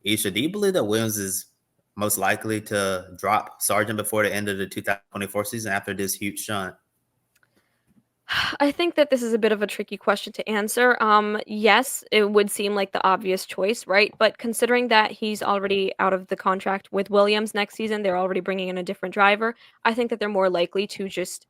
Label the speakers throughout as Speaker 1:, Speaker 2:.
Speaker 1: Isha, do you believe that Williams is most likely to drop Sargent before the end of the 2024 season after this huge shunt?
Speaker 2: I think that this is a bit of a tricky question to answer. Yes, it would seem like the obvious choice, right? But considering that he's already out of the contract with Williams next season, they're already bringing in a different driver. I think that they're more likely to just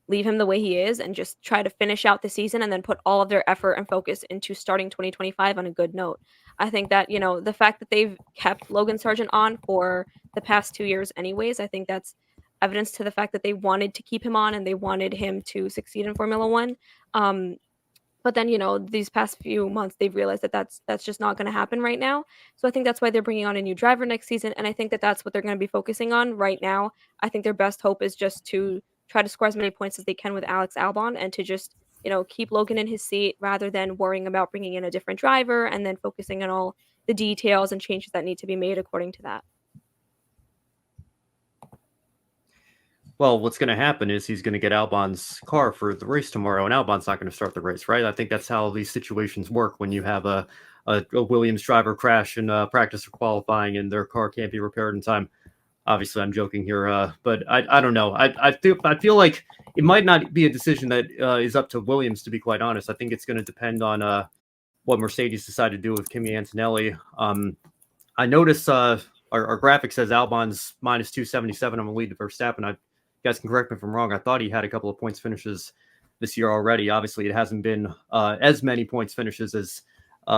Speaker 2: leave him the way he is and just try to finish out the season and then put all of their effort and focus into starting 2025 on a good note. I think that, the fact that they've kept Logan Sargent on for the past 2 years, anyways, I think that's evidence to the fact that they wanted to keep him on and they wanted him to succeed in Formula One. Um, but then, these past few months, they've realized that that's just not going to happen right now. So I think that's why they're bringing on a new driver next season, and I think that that's what they're going to be focusing on right now. I think their best hope is just to try to score as many points as they can with Alex Albon, and to just keep Logan in his seat rather than worrying about bringing in a different driver and then focusing on all the details and changes that need to be made according to that.
Speaker 3: Well, what's going to happen is he's going to get Albon's car for the race tomorrow, and Albon's not going to start the race, right? I think that's how these situations work when you have a Williams driver crash in practice or qualifying and their car can't be repaired in time. Obviously, I'm joking here, but I don't know. I feel like it might not be a decision that is up to Williams, to be quite honest. I think it's going to depend on what Mercedes decide to do with Kimi Antonelli. I notice our graphic says Albon's minus 277 on the lead to Verstappen. You guys can correct me if I'm wrong. I thought he had a couple of points finishes this year already. Obviously, it hasn't been as many points finishes as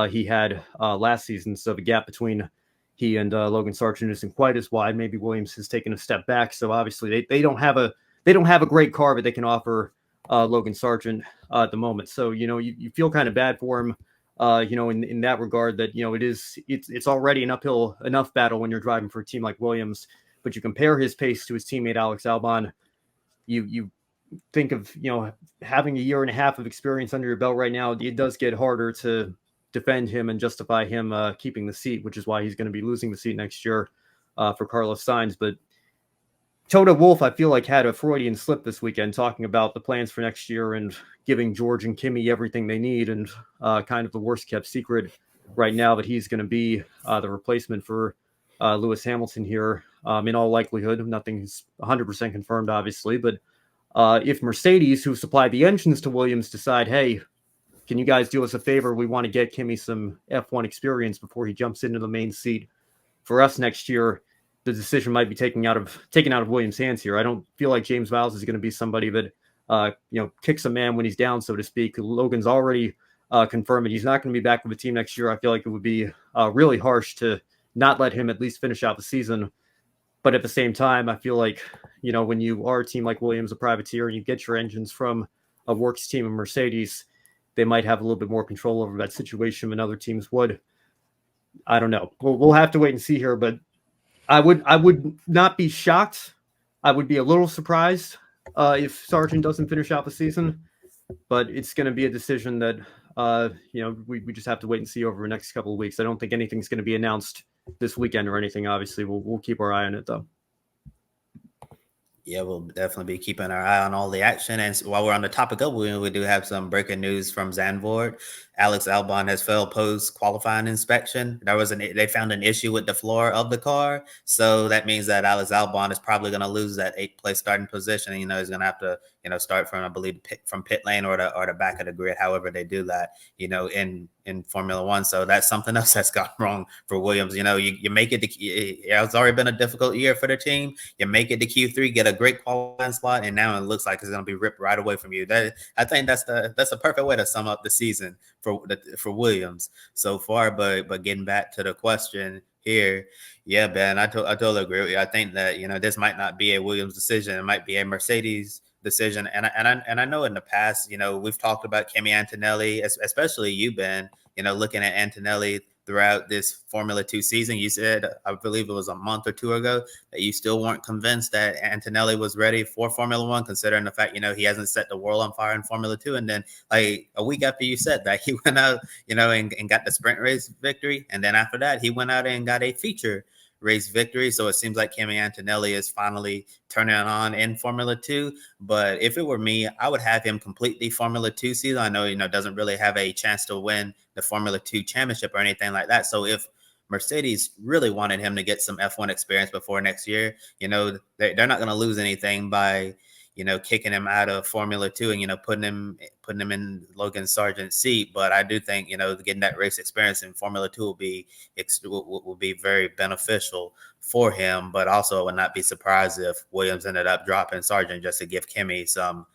Speaker 3: he had last season. So the gap between he and Logan Sargeant isn't quite as wide. Maybe Williams has taken a step back. So obviously, they don't have a great car, but they can offer Logan Sargeant at the moment. So you feel kind of bad for him. In that regard, that it's already an uphill enough battle when you're driving for a team like Williams. But you compare his pace to his teammate Alex Albon, you think of having a year and a half of experience under your belt right now. It does get harder to defend him and justify him keeping the seat, which is why he's going to be losing the seat next year for Carlos Sainz. But Toto Wolff, I feel like, had a Freudian slip this weekend talking about the plans for next year and giving George and Kimi everything they need, and kind of the worst kept secret right now that he's going to be the replacement for Lewis Hamilton here. In all likelihood, nothing's 100% confirmed, obviously, but if Mercedes, who supply the engines to Williams, decide, hey, can you guys do us a favor? We want to get Kimi some F1 experience before he jumps into the main seat for us next year. The decision might be taken out of Williams' hands here. I don't feel like James Vowles is going to be somebody that kicks a man when he's down, so to speak. Logan's already confirmed that he's not going to be back with the team next year. I feel like it would be really harsh to not let him at least finish out the season. But at the same time, I feel like, when you are a team like Williams, a privateer, and you get your engines from a works team of Mercedes, they might have a little bit more control over that situation than other teams would. I don't know. We'll have to wait and see here, but I would not be shocked. I would be a little surprised if Sargent doesn't finish out the season, but it's going to be a decision that we just have to wait and see over the next couple of weeks. I don't think anything's going to be announced this weekend or anything. Obviously, we'll keep our eye on it, though.
Speaker 1: Yeah, we'll definitely be keeping our eye on all the action. And while we're on the topic of Williams, we do have some breaking news from Zandvoort. Alex Albon has failed post-qualifying inspection. They found an issue with the floor of the car. So that means that Alex Albon is probably going to lose that 8th place starting position. And, he's going to have to, start from, I believe, from pit lane or the back of the grid, however they do that, in Formula One. So that's something else that's gone wrong for Williams. You make it it's already been a difficult year for the team. You make it to Q3, get a great qualifying slot, and now it looks like it's going to be ripped right away from you. I think that's a perfect way to sum up the season for Williams so far. But getting back to the question here, yeah, Ben, I totally agree with you. I think that this might not be a Williams decision; it might be a Mercedes decision. And I know in the past, we've talked about Kimi Antonelli, especially you, Ben. Looking at Antonelli throughout this Formula 2 season. You said, I believe it was a month or two ago, that you still weren't convinced that Antonelli was ready for Formula 1, considering the fact, he hasn't set the world on fire in Formula 2. And then like a week after you said that, he went out, and got the sprint race victory. And then after that, he went out and got a feature race victory. So it seems like Kimi Antonelli is finally turning on in Formula 2. But if it were me, I would have him complete the Formula 2 season. I know, doesn't really have a chance to win the Formula 2 championship or anything like that. So if Mercedes really wanted him to get some F1 experience before next year. They're not going to lose anything by, kicking him out of Formula 2 and, putting him in Logan Sargeant's seat. But I do think, getting that race experience in Formula 2 will be very beneficial for him. But also, I would not be surprised if Williams ended up dropping Sargeant just to give Kimi some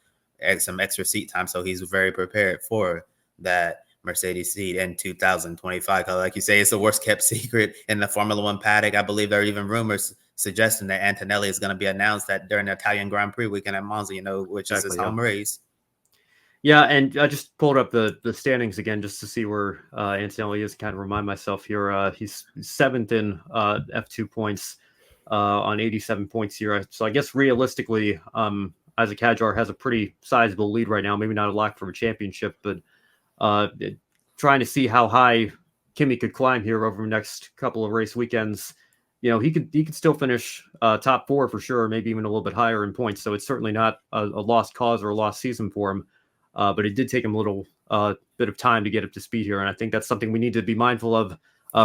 Speaker 1: extra seat time, so he's very prepared for that Mercedes seat in 2025. Because like you say, it's the worst kept secret in the Formula One paddock. I believe there are even rumors suggesting that Antonelli is going to be announced that during the Italian Grand Prix weekend at Monza, which is his home race.
Speaker 3: Yeah, and I just pulled up the standings again just to see where Antonelli is. Kind of remind myself here. He's 7th in F2 points on 87 points here. So I guess realistically, Isaac Hadjar has a pretty sizable lead right now. Maybe not a lock for a championship, but trying to see how high Kimi could climb here over the next couple of race weekends. He could still finish top 4 for sure, maybe even a little bit higher in points. So it's certainly not a lost cause or a lost season for him. But it did take him a little bit of time to get up to speed here. And I think that's something we need to be mindful of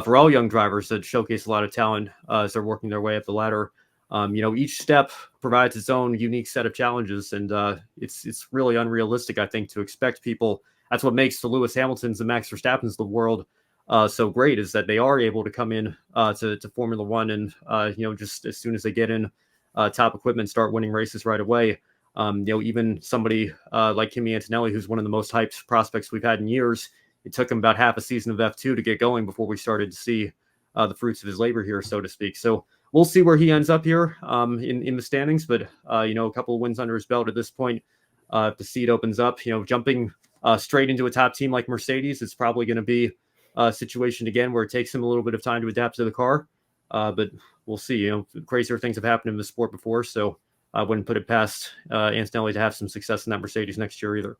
Speaker 3: for all young drivers that showcase a lot of talent as they're working their way up the ladder. Each step provides its own unique set of challenges, and it's really unrealistic, I think, to expect people. That's what makes the Lewis Hamiltons and Max Verstappens of the world so great, is that they are able to come in to Formula One and just as soon as they get in top equipment, start winning races right away. Even somebody like Kimi Antonelli, who's one of the most hyped prospects we've had in years, it took him about half a season of F2 to get going before we started to see the fruits of his labor here, so to speak. So we'll see where he ends up here in the standings, but a couple of wins under his belt at this point. If the seat opens up, jumping straight into a top team like Mercedes, it's probably going to be a situation again where it takes him a little bit of time to adapt to the car. But we'll see. Crazier things have happened in the sport before, so I wouldn't put it past Antonelli to have some success in that Mercedes next year either.